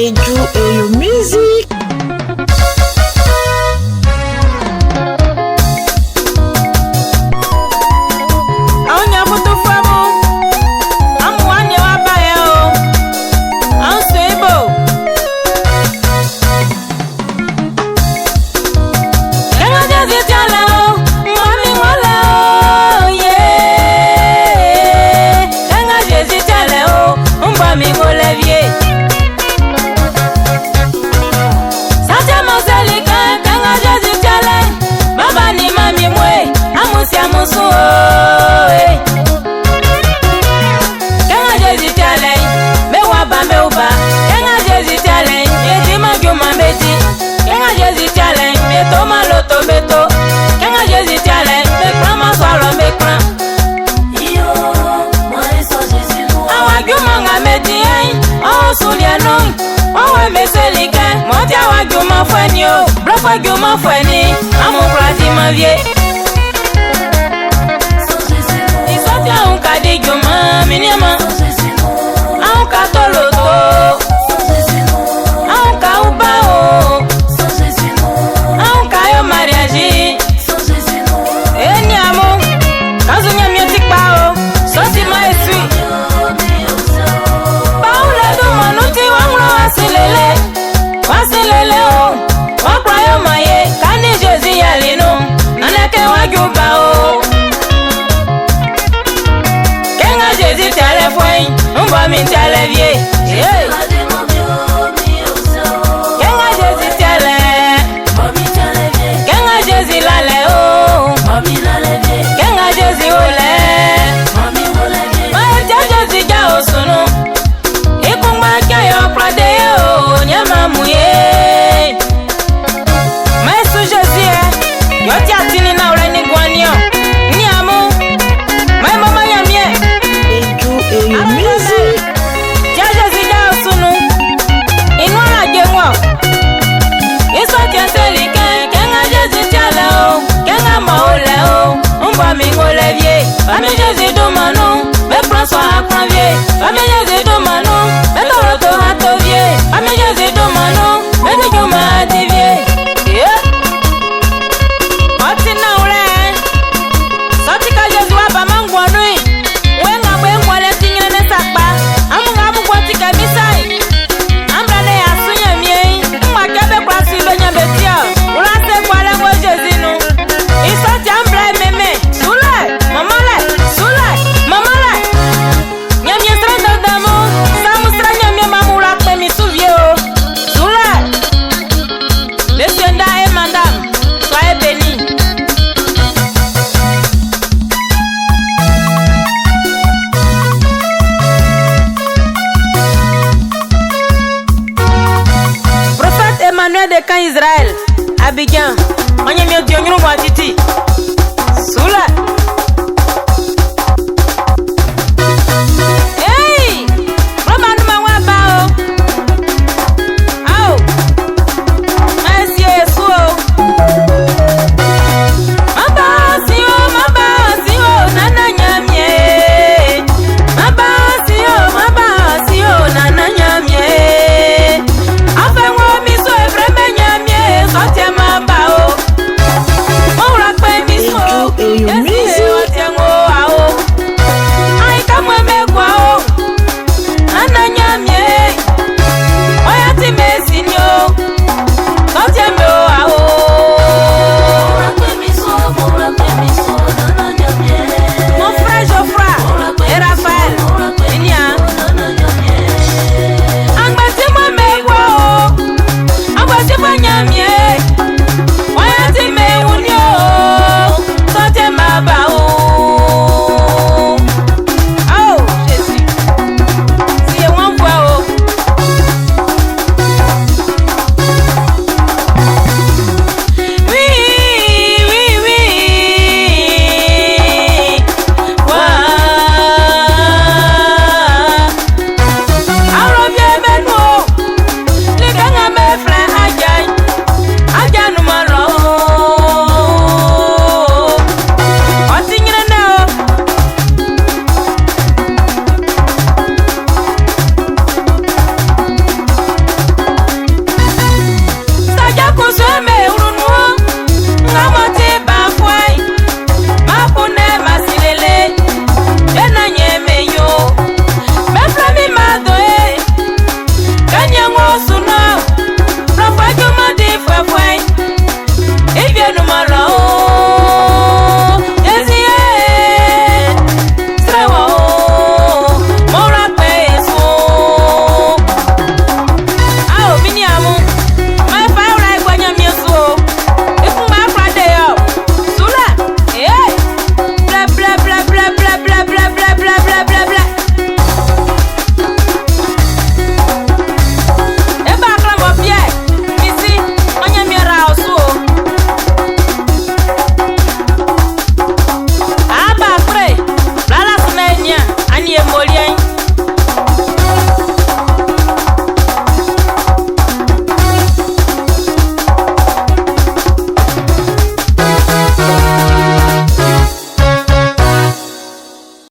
Enjoy your music. Guman fweni, amu prati ma vie. Isoti a un kadi juma miniama. A un katoloto. A un ka ubao. A un kayo mariage. Eni amu, kazu nyamyo tikpao. Sosi ma esui. Paula do manuti wanglo wasilele. Wasilele o. Waprayo maye, kani Josi yalino, anake wajuba o. Kenga Josi telefoni, umba mi televie. Kenga Josi tele, Kenga Josi lale o. Kenga Josi ole, Maye Josi jao sunu. Ikungba kayo prade o, nyama muye. Yoti atini na ureni guanyo. Ni amu. Mai mama ya mie. Enjoy your music. Jaja zida usunu. Inwala gengwa. Iso tienteli kenga jezi chale o. Kenga maole o. Umba mingole vie. Ami jezi dumanu. Me François apran vie. Ami jezi dumanu. Me toroto hato vie. Ami jezi dumanu. Me nijuma ati vie. Yeah. De camp Israël, Abidjan, on y a mis au Dieu, nous